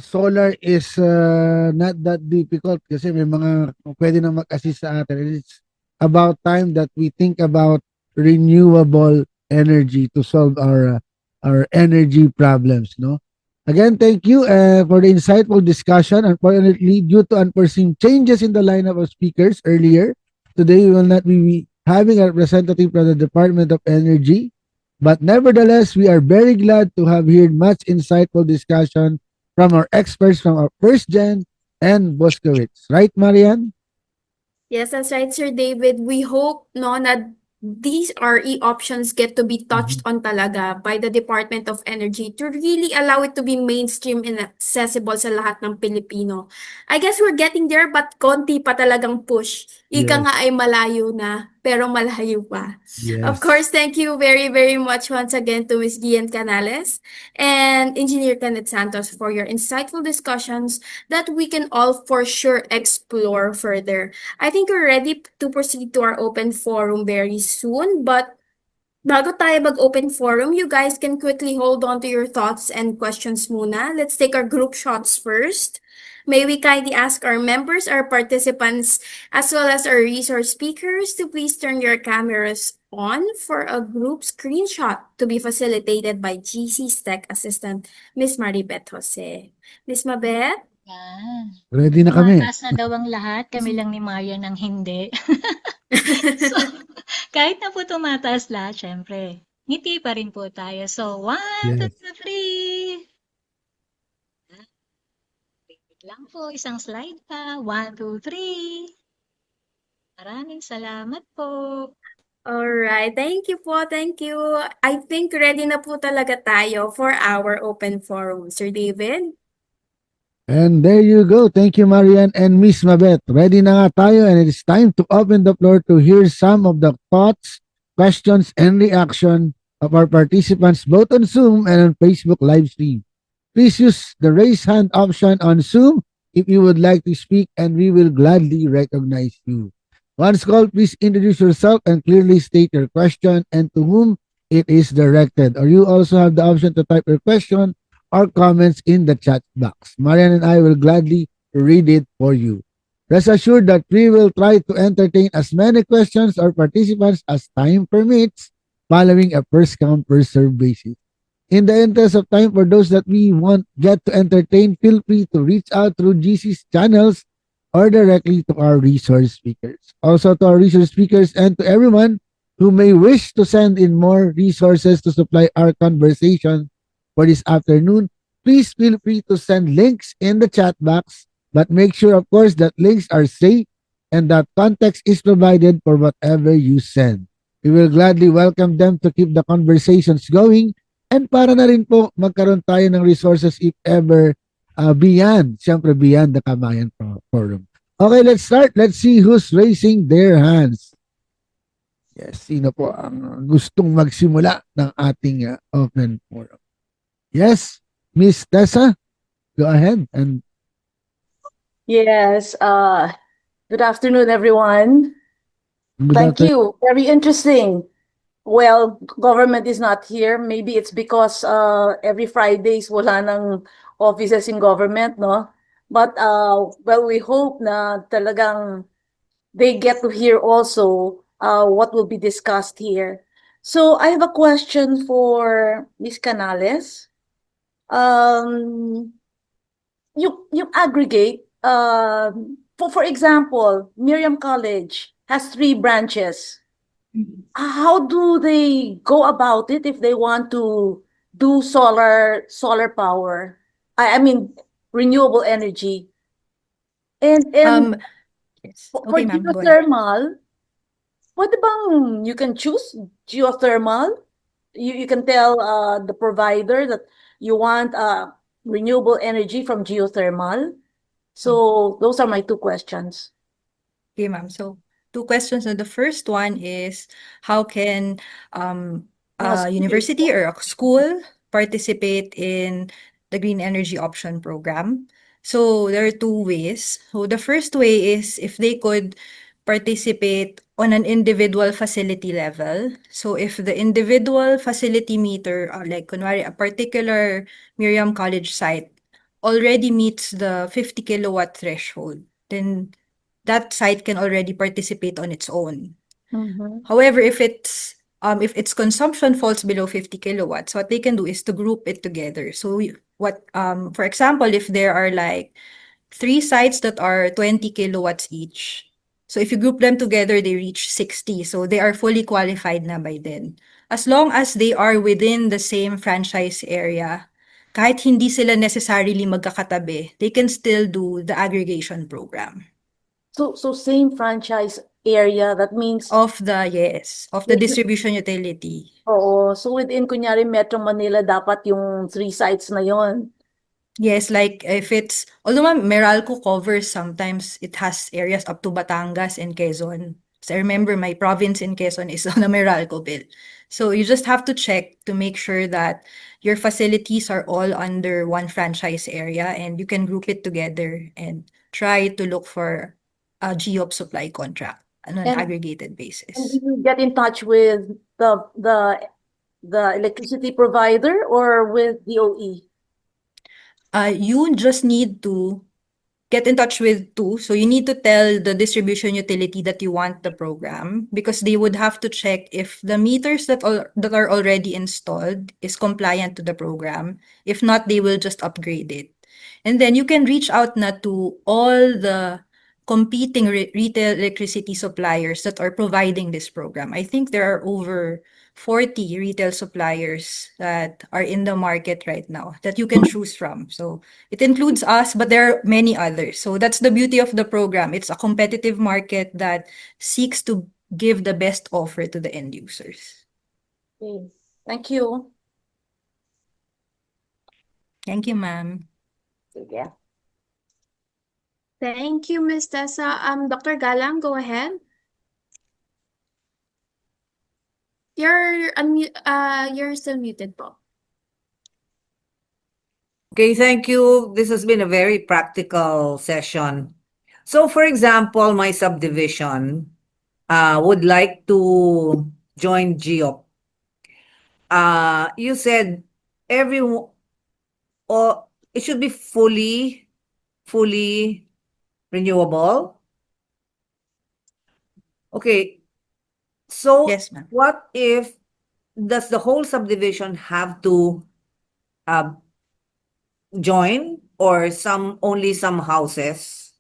solar is not that difficult kasi may mga pwede na mag-assist sa atin. It's about time that we think about renewable energy to solve our energy problems, no? Again, thank you for the insightful discussion. Unfortunately, due to unforeseen changes in the lineup of speakers earlier, today we will not be having a representative from the Department of Energy. But nevertheless, we are very glad to have heard much insightful discussion from our experts from our first gen and Boskowitz. Right, Marian? Yes, that's right, Sir David. We hope no na these RE options get to be touched on talaga by the Department of Energy to really allow it to be mainstream and accessible sa lahat ng Pilipino. I guess we're getting there but konti pa talagang push. Ika nga Yes. ay malayo na, pero malayo pa. Of Yes. course, thank you very, very much once again to Ms. Gian Canales and Engineer Kenneth Santos for your insightful discussions that we can all for sure explore further. I think we're ready to proceed to our open forum very soon, but bago tayo mag-open forum, you guys can quickly hold on to your thoughts and questions muna. Let's take our group shots first. May we kindly ask our members, our participants, as well as our resource speakers to please turn your cameras on for a group screenshot to be facilitated by GC's tech assistant, Miss Maribeth Jose. Miss Mabeth? Yan. Ready na kami. Tumataas na daw ang lahat, kami lang ni Maria ng hindi. So, kahit na po tumataas lahat, syempre, ngiti pa rin po tayo. So, 1, Yes. 2, 3. Wait lang po, isang slide pa. 1, 2, 3. Maraming salamat po. Alright, thank you po, thank you. I think ready na po talaga tayo for our open forum, Sir David. And there you go. Thank you, Marian and Miss Mabet. Ready na nga tayo and it's time to open the floor to hear some of the thoughts, questions, and reaction of our participants both on Zoom and on Facebook live stream. Please use the raise hand option on Zoom if you would like to speak and we will gladly recognize you. Once called, please introduce yourself and clearly state your question and to whom it is directed. Or you also have the option to type your question or comments in the chat box. Marian and I will gladly read it for you. Rest assured that we will try to entertain as many questions or participants as time permits following a first come, first serve basis. In the interest of time, for those that we want get to entertain, feel free to reach out through GC's channels or directly to our resource speakers. Also to our resource speakers and to everyone who may wish to send in more resources to supply our conversation for this afternoon, please feel free to send links in the chat box, but make sure, of course, that links are safe and that context is provided for whatever you send. We will gladly welcome them to keep the conversations going and para na rin po magkaroon tayo ng resources if ever beyond, syempre beyond the Kamayan Forum. Okay, let's start. Let's see who's raising their hands. Yes, sino po ang gustong magsimula ng ating open forum? Yes, Miss Tessa, go ahead and Yes, good afternoon, everyone. good Thank afternoon. you. Very interesting. Well, government is not here. Maybe it's because every Fridays wala nang offices in government, no? But well, we hope na talagang they get to hear also what will be discussed here. So I have a question for Ms. Canales. You aggregate, for example, Miriam College has 3 branches. How do they go about it if they want to do solar power? I mean renewable energy. And Yes. for Okay, ma'am. Go ahead. geothermal, pwede bang you can choose geothermal? You can tell the provider that you want renewable energy from geothermal. So those are my 2 questions. Okay, ma'am. So, two questions. So, the first one is, how can a university or a school participate in the Green Energy Option Program? So, there are 2 ways. So, the first way is if they could participate on an individual facility level. So, if the individual facility meter, like kunwari, a particular Miriam College site already meets the 50 kilowatt threshold, then that site can already participate on its own. Mhm. However, if its consumption falls below 50 kilowatts, what they can do is to group it together. So for example, if there are like 3 sites that are 20 kilowatts each. So if you group them together, they reach 60. So they are fully qualified na by then. As long as they are within the same franchise area, kahit hindi sila necessarily magkakatabi, they can still do the aggregation program So same franchise area, that means, of the distribution utility. oo, so within kunyari Metro Manila, dapat yung 3 sites na yon. Yes, like although Meralco covers, sometimes it has areas up to Batangas and Quezon. So I remember my province in Quezon is on a Meralco bill. So you just have to check to make sure that your facilities are all under one franchise area and you can group it together and try to look for a GEOP supply contract on an And- aggregated And basis. do you get in touch with the electricity provider or with DOE? You just need to get in touch with two. So you need to tell the distribution utility that you want the program because they would have to check if the meters that are already installed is compliant to the program. If not, they will just upgrade it. And then you can reach out na to all the competing retail electricity suppliers that are providing this program. I think there are over 40 retail suppliers that are in the market right now that you can choose from. So it includes us, but there are many others. So that's the beauty of the program. It's a competitive market that seeks to give the best offer to the end users. Okay. Thank you. Thank you, ma'am. Sige. Thank you, Ms. Tessa. Dr. Galang, go ahead. You're still muted po. Okay, thank you. This has been a very practical session. So, for example, my subdivision would like to join GEOP. You said every or it should be fully renewable. Okay. So, Yes, ma'am. what if does the whole subdivision have to join or only some houses?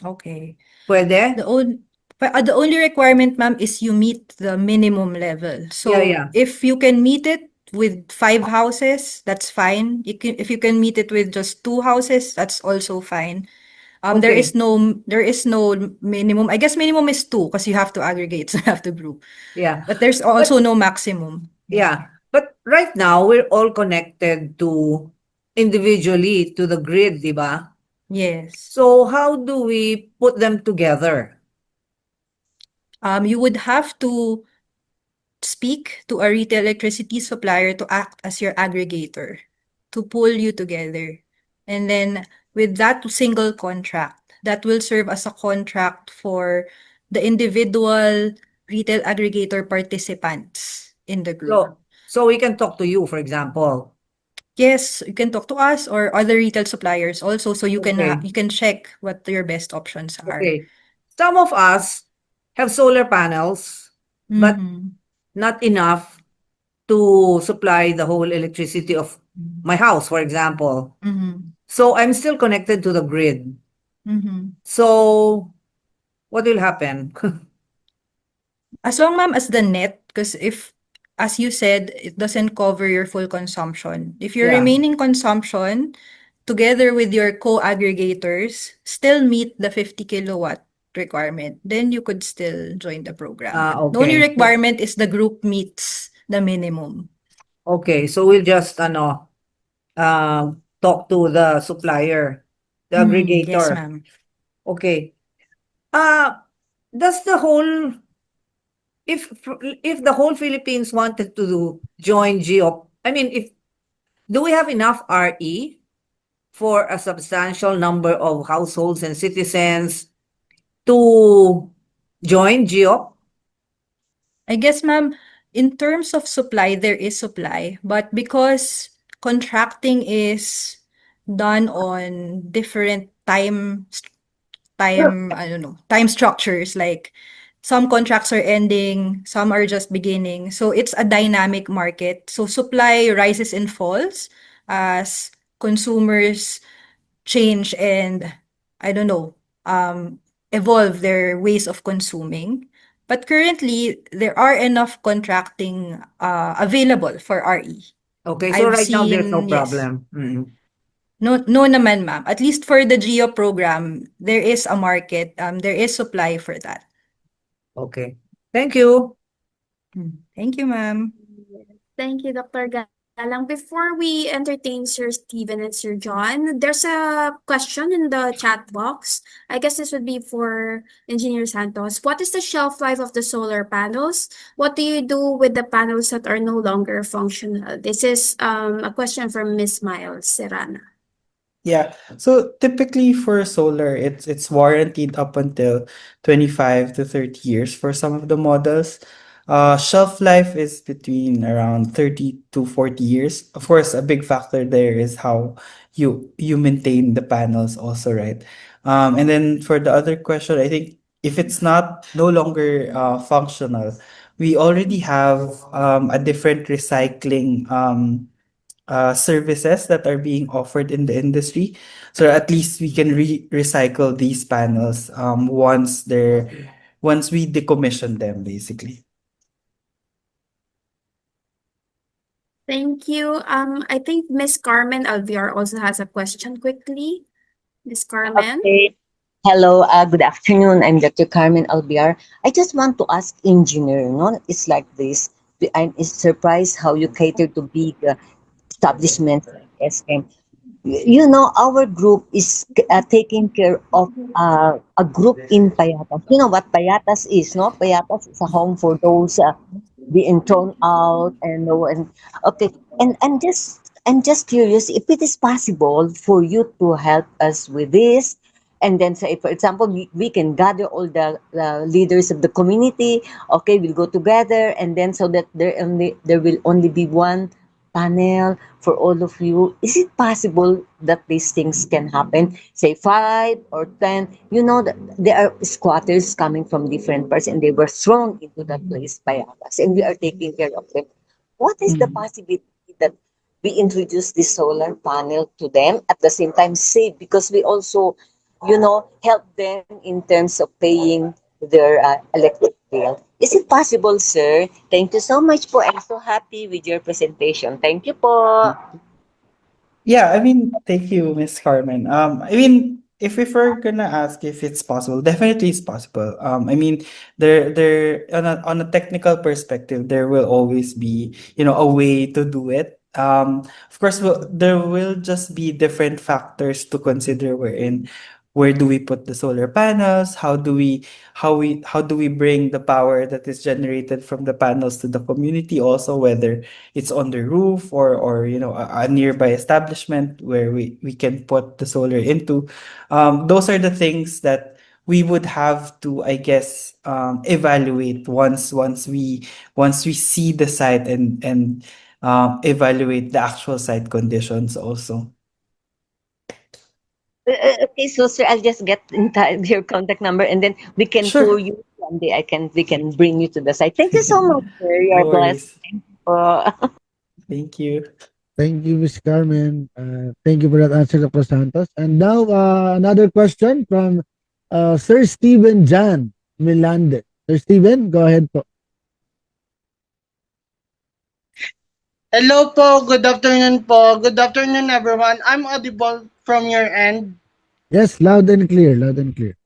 Okay. Pwede? The only requirement, ma'am, is you meet the minimum level. So Yeah. if you can meet it with 5 houses, that's fine. If you can meet it with just 2 houses, that's also fine. There Okay. is no minimum. I guess minimum is 2 because you have to aggregate, so you have to group. Yeah. But there's also no maximum. Yeah. But right now, we're all connected to individually to the grid, di ba? Yes. So how do we put them together? You would have to speak to a retail electricity supplier to act as your aggregator to pull you together. And then with that single contract, that will serve as a contract for the individual retail aggregator participants in the group. So we can talk to you, for example. Yes, you can talk to us or other retail suppliers also, so you can Okay. you can check what your best options are. Okay. Some of us have solar panels, but Mhm. not enough to supply the whole electricity of my house, for example. Mhm. So I'm still connected to the grid. Mhm. So what will happen? As long, ma'am, as the net, because as you said, it doesn't cover your full consumption. If your Yeah. remaining consumption, together with your co-aggregators, still meet the 50 kilowatt requirement, then you could still join the program. The only Okay. requirement is the group meets the minimum. Okay, so we'll just talk to the supplier, the Yes, aggregator. ma'am. Okay. Does the whole if the whole Philippines wanted to join GEOP, I mean, if do we have enough RE for a substantial number of households and citizens to join GEOP? I guess, ma'am, in terms of supply, there is supply, but because contracting is done on different time structures. Like some contracts are ending, some are just beginning. So it's a dynamic market. So supply rises and falls as consumers change and I don't know, evolve their ways of consuming. But currently, there are enough contracting available for RE. Okay, so I've right now there's no seen, yes. problem. Mm. No, no naman, ma'am. At least for the GEO program, there is a market. There is supply for that. Okay. Thank you. Thank you, ma'am. Thank you, Dr. Galang. Before we entertain Sir Stephen and Sir John, there's a question in the chat box. I guess this would be for Engineer Santos. What is the shelf life of the solar panels? What do you do with the panels that are no longer functional? This is a question from Miss Miles Serrana. Yeah. So typically for solar, it's warranted up until 25 to 30 years for some of the models. Shelf life is between around 30 to 40 years. Of course, a big factor there is how you maintain the panels also, right? And then for the other question, I think if it's not no longer functional, we already have a different recycling services that are being offered in the industry. So at least we can recycle these panels once we decommission them, basically. Thank you. I think Miss Carmen Alviar also has a question quickly. Miss Carmen? Okay. Hello, good afternoon. I'm Dr. Carmen Albiar. I just want to ask engineer, no? It's like this. I'm surprised how you cater to big establishments like SM. You know, our group is taking care of a group in Payatas. You know what Payatas is, no? Payatas is a home for those being thrown out and no and okay. And I'm just curious if it is possible for you to help us with this. And then say, for example, we can gather all the leaders of the community. Okay, we'll go together, and then so that there will only be one panel for all of you. Is it possible that these things can happen? Say 5 or 10. You know that there are squatters coming from different parts and they were thrown into that place by us and we are taking care of them. What is the Mhm. possibility that we introduce this solar panel to them at the same time save because we also, help them in terms of paying their electric bill. Is it possible, sir? Thank you so much po. I'm so happy with your presentation. Thank you po. Yeah, I mean, thank you, Miss Carmen. I mean, if we're gonna ask if it's possible, definitely it's possible. I mean, there on a technical perspective, there will always be, a way to do it. Of course, there will just be different factors to consider wherein where do we put the solar panels? How do we bring the power that is generated from the panels to the community also, whether it's on the roof or a nearby establishment where we can put the solar into. Those are the things that we would have to, I guess, evaluate once we see the site and evaluate the actual site conditions also. Okay, so sir, I'll just get in touch your contact number and then we can tour Sure. you someday. We can bring you to the site. Thank you so much, sir. You're No blessed. worries. Po. Thank you. Thank you, Miss Carmen. Thank you for that answer, Dr. Santos. And now, another question from Sir Stephen Jan Milande. Sir Stephen, go ahead po. Hello po, good afternoon po. Good afternoon everyone. I'm audible from your end. Yes, loud and clear, loud and clear.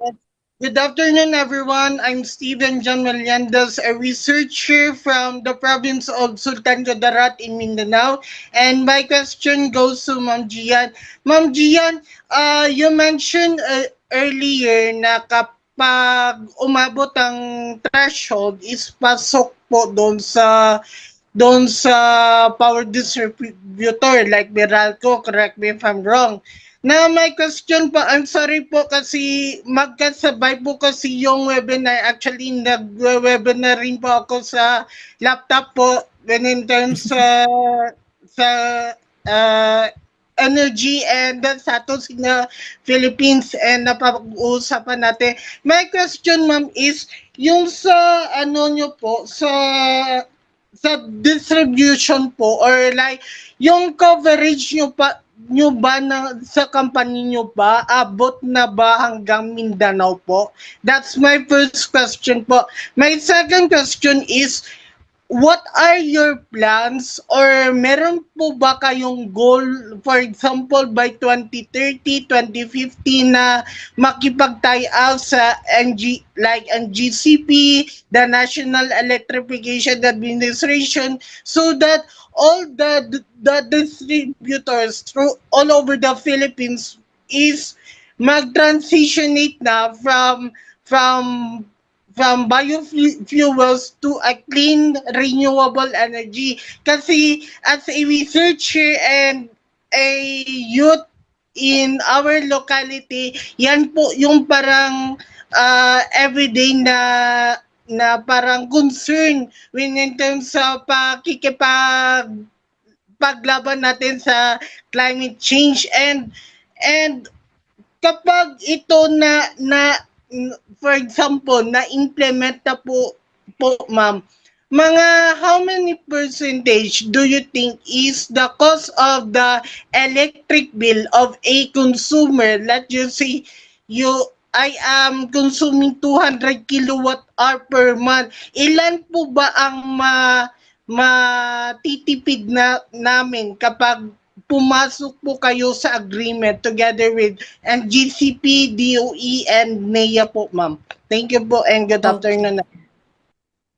Good afternoon everyone. I'm Steven John Meliandas, a researcher from the province of Sultan Kudarat in Mindanao. And my question goes to Ma'am Gian. Ma'am Gian, you mentioned earlier na kapag umabot ang threshold is pasok po doon sa power distributor like Meralco, correct me if I'm wrong. Na may question pa, I'm sorry po kasi magkasabay po kasi yung webinar. Actually, nag-webinar rin po ako sa laptop po when in terms sa uh, Energy and Santos in the Philippines and napag-uusapan natin. My question, ma'am, is yung sa ano nyo po, sa distribution po or like yung coverage nyo ba sa company nyo ba abot na ba hanggang Mindanao po? That's my first question po. My second question is what are your plans or meron po ba kayong goal, for example, by 2030, 2050 na makipag-tie-up sa NGCP, the National Electrification Administration, so that all the distributors through all over the Philippines is mag-transitionate na from biofuels to a clean renewable energy. Kasi as a researcher and a youth in our locality, yan po yung parang everyday na parang concern when in terms sa paglaban natin sa climate change and kapag ito for example, na-implement na po, ma'am, mga how many percentage do you think is the cost of the electric bill of a consumer? Let's just say I am consuming 200 kilowatt hour per month. Ilan po ba ang matitipid namin kapag pumasok po kayo sa agreement together with NGCP, DOE, and NEA po, ma'am. Thank you po and good afternoon.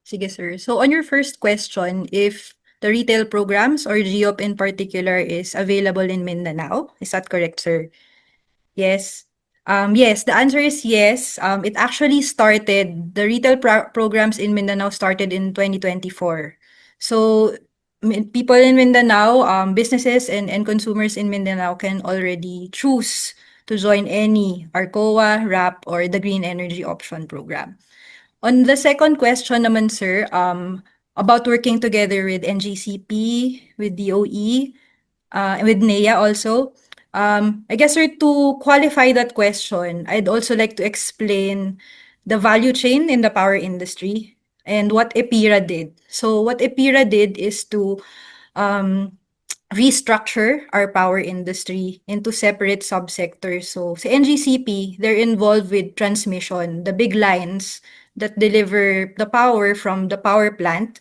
Sige, sir. So on your first question, if the retail programs or GEOP in particular is available in Mindanao, is that correct, sir? Yes. Yes, the answer is yes. It actually started, the retail programs in Mindanao started in 2024. So people in Mindanao, businesses and consumers in Mindanao can already choose to join any ARCOA, RAP, or the Green Energy Option Program. On the second question naman, sir, about working together with NGCP, with DOE, with NEA also, I guess, sir, to qualify that question, I'd also like to explain the value chain in the power industry and what EPIRA did. So what EPIRA did is to restructure our power industry into separate subsectors. So sa NGCP, they're involved with transmission, the big lines that deliver the power from the power plant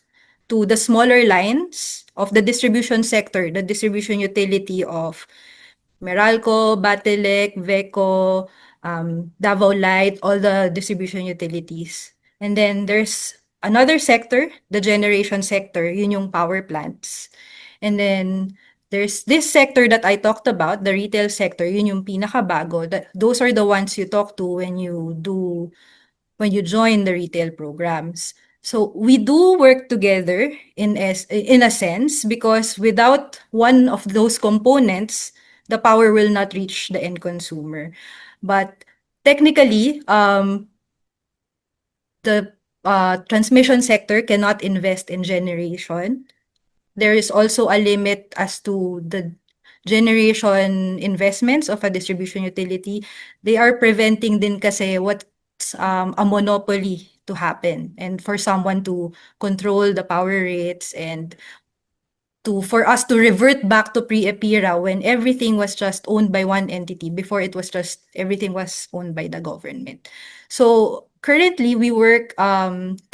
to the smaller lines of the distribution sector, the distribution utility of Meralco, Batelec, Veco, Davao Light, all the distribution utilities. And then there's another sector, the generation sector, yun yung power plants. And then there's this sector that I talked about, the retail sector, yun yung pinakabago. Those are the ones you talk to when you join the retail programs. So we do work together in a sense, because without one of those components, the power will not reach the end consumer. But technically, the transmission sector cannot invest in generation. There is also a limit as to the generation investments of a distribution utility. They are preventing din kasi what's a monopoly to happen, and for someone to control the power rates, and for us to revert back to pre-EPIRA when everything was just owned by one entity. Before, it was just everything was owned by the government. So currently we work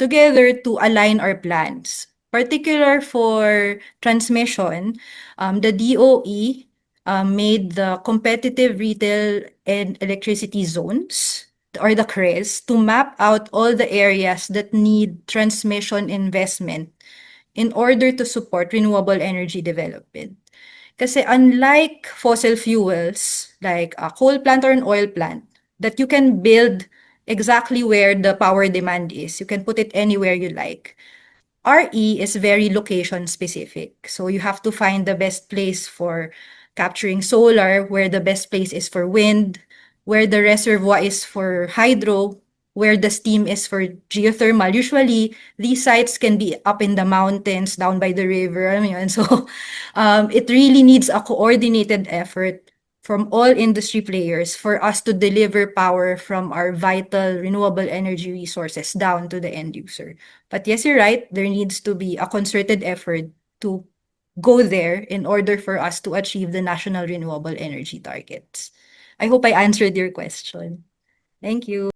together to align our plans. Particular for transmission, the DOE made the competitive retail and electricity zones, or the CREZ, to map out all the areas that need transmission investment in order to support renewable energy development. Kasi unlike fossil fuels, like a coal plant or an oil plant, that you can build exactly where the power demand is, you can put it anywhere you like. RE is very location specific. So you have to find the best place for capturing solar, where the best place is for wind, where the reservoir is for hydro, where the steam is for geothermal. Usually, these sites can be up in the mountains, down by the river. And so it really needs a coordinated effort from all industry players for us to deliver power from our vital renewable energy resources down to the end user. But yes, you're right, there needs to be a concerted effort to go there in order for us to achieve the national renewable energy targets. I hope I answered your question. Thank you.